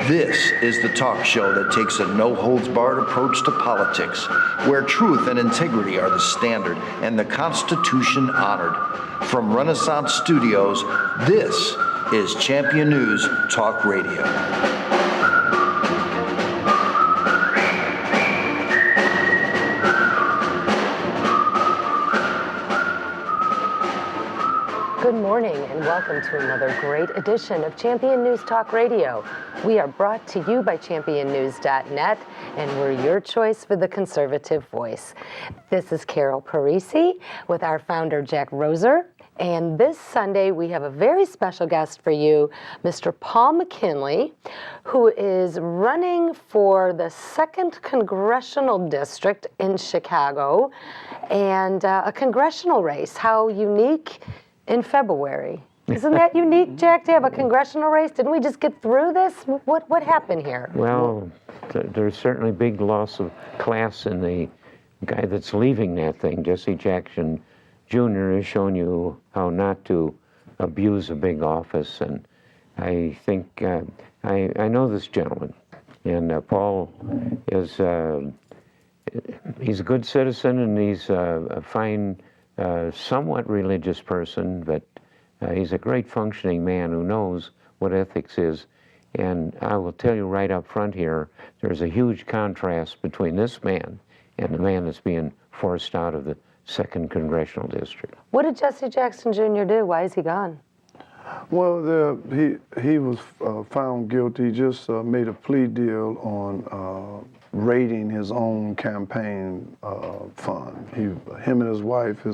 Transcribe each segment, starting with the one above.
This is the talk show that takes a no-holds-barred approach to politics, where truth and integrity are the standard and the Constitution honored. From Renaissance Studios, this is Champion News Talk Radio. Good morning and welcome to another great edition of Champion News Talk Radio. We are brought to you by championnews.net, and we're your choice for the conservative voice. This is Ann Parisi with our founder, Jack Roeser. And this Sunday, we have a very special guest for you, Mr. Paul McKinley, who is running for the 2nd Congressional District in Chicago, and a congressional race. How unique in February. Isn't that unique, Jack, to have a congressional race? Didn't we just get through this? What happened here? Well, there's certainly big loss of class in the guy that's leaving that thing. Jesse Jackson Jr. has shown you how not to abuse a big office, and I think I know this gentleman, and Paul is he's a good citizen, and he's a fine, somewhat religious person, but he's a great functioning man who knows what ethics is. And I will tell you right up front here, there's a huge contrast between this man and the man that's being forced out of the 2nd Congressional District. What did Jesse Jackson Jr. do? Why is he gone? Well, he was found guilty. He just made a plea deal on raiding his own campaign fund. Him and his wife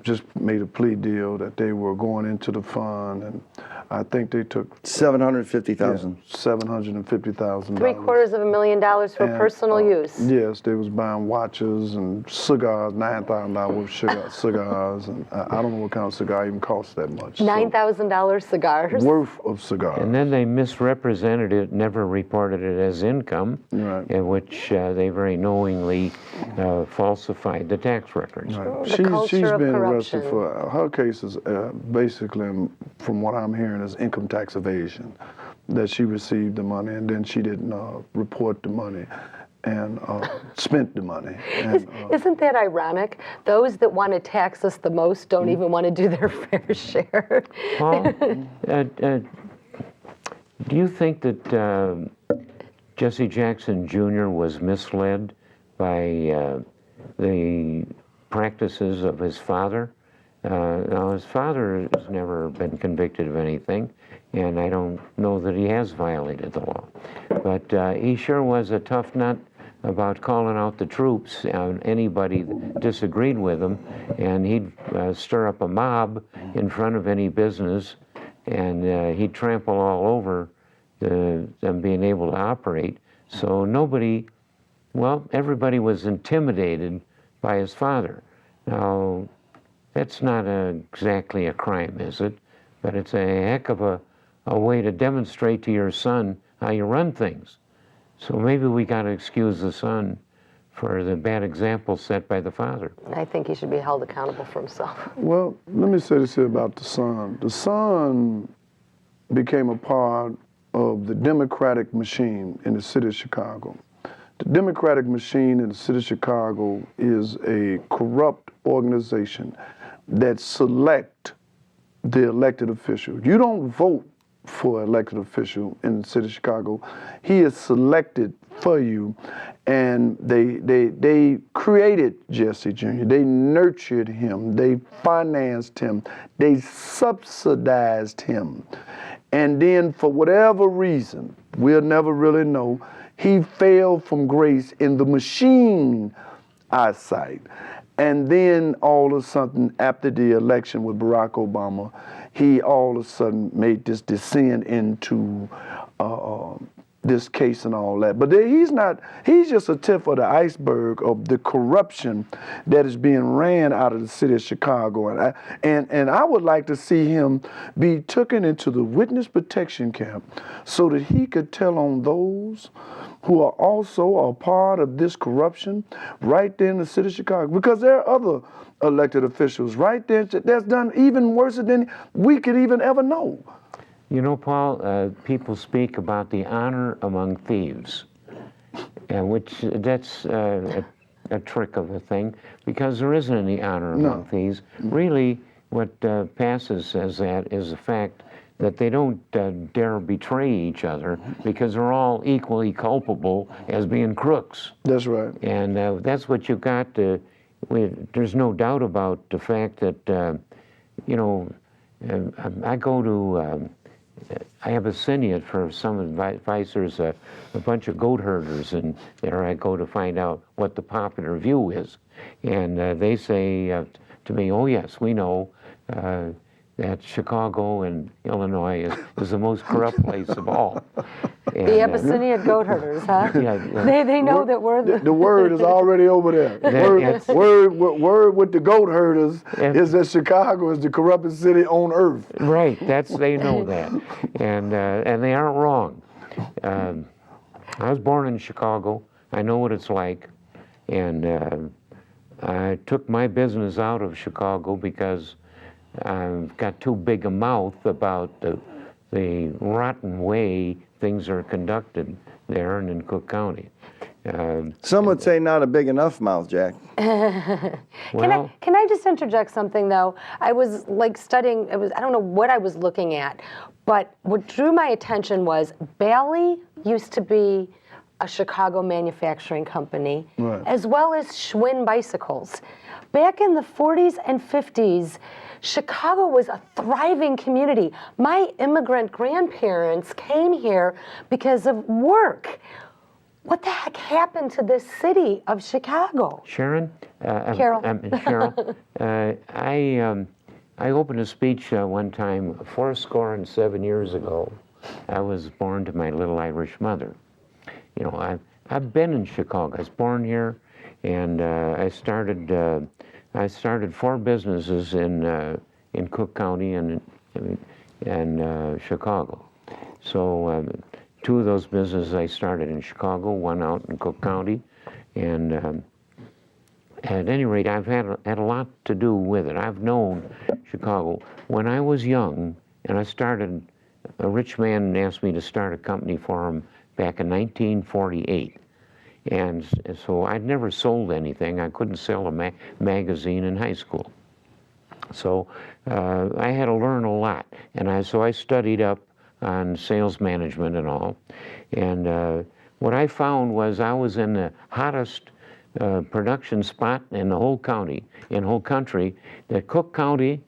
just made a plea deal that they were going into the fund, and I think they took $750,000. $750,000. $750,000 for personal use. Yes, they was buying watches and cigars, $9,000 worth of cigars, and I don't know what kind of cigar even costs that much. $9,000 cigars? Worth of cigars. And then they misrepresented it, never reported it as income, right, in which they very knowingly falsified the tax records. Right. She's been arrested for her cases, basically, from what I'm hearing, is income tax evasion. That she received the money and then she didn't report the money and spent the money. And, Isn't that ironic? Those that want to tax us the most don't even want to do their fair share. Paul, do you think that Jesse Jackson Jr. was misled by the practices of his father? Now, his father has never been convicted of anything, and I don't know that he has violated the law. But he sure was a tough nut about calling out the troops on anybody that disagreed with him, and he'd stir up a mob in front of any business, and he'd trample all over them being able to operate. So everybody was intimidated by his father. Now, that's not exactly a crime, is it? But it's a heck of a way to demonstrate to your son how you run things. So maybe we got to excuse the son for the bad example set by the father. I think he should be held accountable for himself. well, let me say this here about the son. The son became a part of the Democratic machine in the city of Chicago. The Democratic machine in the city of Chicago is a corrupt organization that select the elected official. You don't vote for an elected official in the city of Chicago. He is selected for you, and they created Jesse Jr. They nurtured him. They financed him. They subsidized him. And then for whatever reason, we'll never really know, he fell from grace in the machine eyesight. And then all of a sudden, after the election with Barack Obama, he all of a sudden made this descent into this case and all that. But he's just a tip of the iceberg of the corruption that is being ran out of the city of Chicago. And I would like to see him be taken into the witness protection camp so that he could tell on those who are also a part of this corruption right there in the city of Chicago. Because there are other elected officials right there that's done even worse than we could even ever know. You know, Paul, people speak about the honor among thieves, which that's a trick of a thing, because there isn't any honor among thieves. Really, what passes as that is the fact that they don't dare betray each other because they're all equally culpable as being crooks. That's right. And that's what you've got to, there's no doubt about the fact that, you know, I go to, I have a syndicate for some advisors, a bunch of goat herders, and there I go to find out what the popular view is. And they say to me, oh yes, we know that Chicago and Illinois is the most corrupt place of all. And, The Abyssinian goat herders, huh? Yeah. They know that we're The word is already over there. Word with the goat herders is that Chicago is the corruptest city on earth. Right, they know that, and they aren't wrong. I was born in Chicago. I know what it's like, and I took my business out of Chicago because I've got too big a mouth about the rotten way things are conducted there and in Cook County. Some would say not a big enough mouth, Jack. Well, Can I just interject something though? I was like studying, I don't know what I was looking at, but what drew my attention was Bally used to be a Chicago manufacturing company, Right. as well as Schwinn bicycles. Back in the 40s and 50s, Chicago was a thriving community. My immigrant grandparents came here because of work. What the heck happened to this city of Chicago? Sharon? Carol. Cheryl, I opened a speech one time 77 years ago. I was born to my little Irish mother. You know, I've been in Chicago. I was born here, and I started 4 businesses in Cook County and Chicago. So 2 of those businesses I started in Chicago, 1 out in Cook County, and at any rate, I've had a lot to do with it. I've known Chicago. When I was young, and a rich man asked me to start a company for him back in 1948. And so I'd never sold anything. I couldn't sell a magazine in high school. So I had to learn a lot. And so I studied up on sales management and all. And what I found was I was in the hottest production spot in the whole county, that Cook County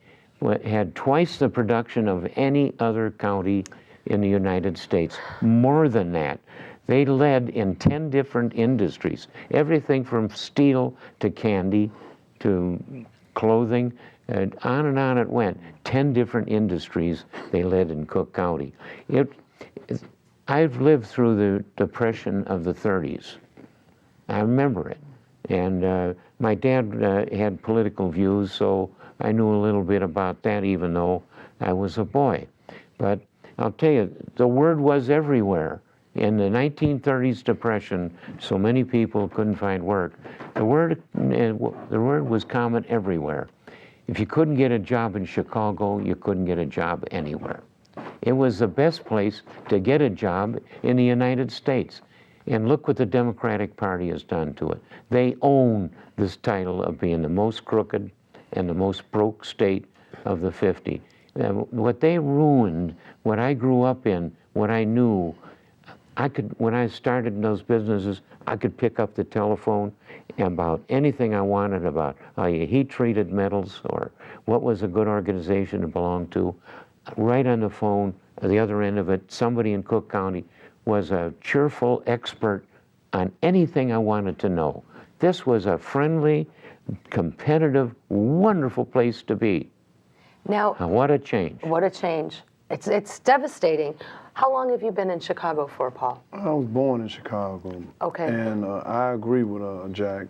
had twice the production of any other county in the United States. More than that. They led in 10 different industries, everything from steel to candy to clothing, on and on it went. 10 different industries they led in Cook County. I've lived through the Depression of the 30s. I remember it. And my dad had political views, so I knew a little bit about that, even though I was a boy. But I'll tell you, the word was everywhere. In the 1930s Depression, so many people couldn't find work. The word was common everywhere. If you couldn't get a job in Chicago, you couldn't get a job anywhere. It was the best place to get a job in the United States. And look what the Democratic Party has done to it. They own this title of being the most crooked and the most broke state of the 50. What they ruined, what I grew up in, what I knew, when I started in those businesses, I could pick up the telephone about anything I wanted about how you heat-treated metals or what was a good organization to belong to. Right on the phone, at the other end of it, somebody in Cook County was a cheerful expert on anything I wanted to know. This was a friendly, competitive, wonderful place to be. Now, What a change. what a change. It's devastating. How long have you been in Chicago for, Paul? I was born in Chicago. Okay. And I agree with Jack.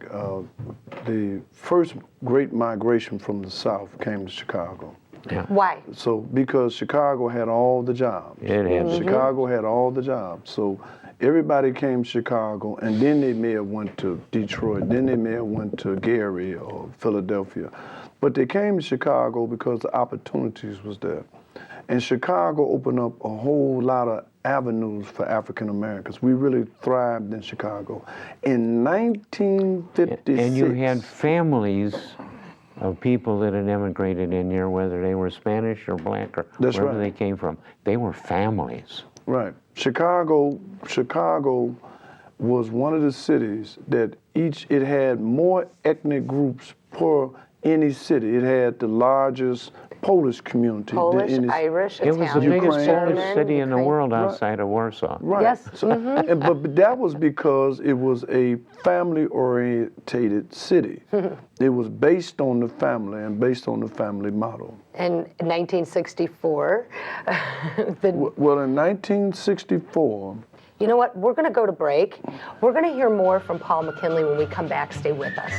The first great migration from the South came to Chicago. Yeah. Why? So because Chicago had all the jobs. It had. Chicago had all the jobs. So everybody came to Chicago, and then they may have went to Detroit, then they may have went to Gary or Philadelphia. But they came to Chicago because the opportunities was there. And Chicago opened up a whole lot of avenues for African Americans. We really thrived in Chicago. In 1956. And you had families of people that had immigrated in here, whether they were Spanish or black or That's wherever right. they came from. They were families. Right. Chicago was one of the cities that it had more ethnic groups per any city. It had the largest Polish community. Polish, than any, Irish, It was the Italian, biggest German, Polish city in the Ukraine. world outside of Warsaw. Right. Yes. So, but that was because it was a family-orientated city. It was based on the family and based on the family model. In 1964, Well, in 1964, you know what? We're going to go to break. We're going to hear more from Paul McKinley when we come back. Stay with us.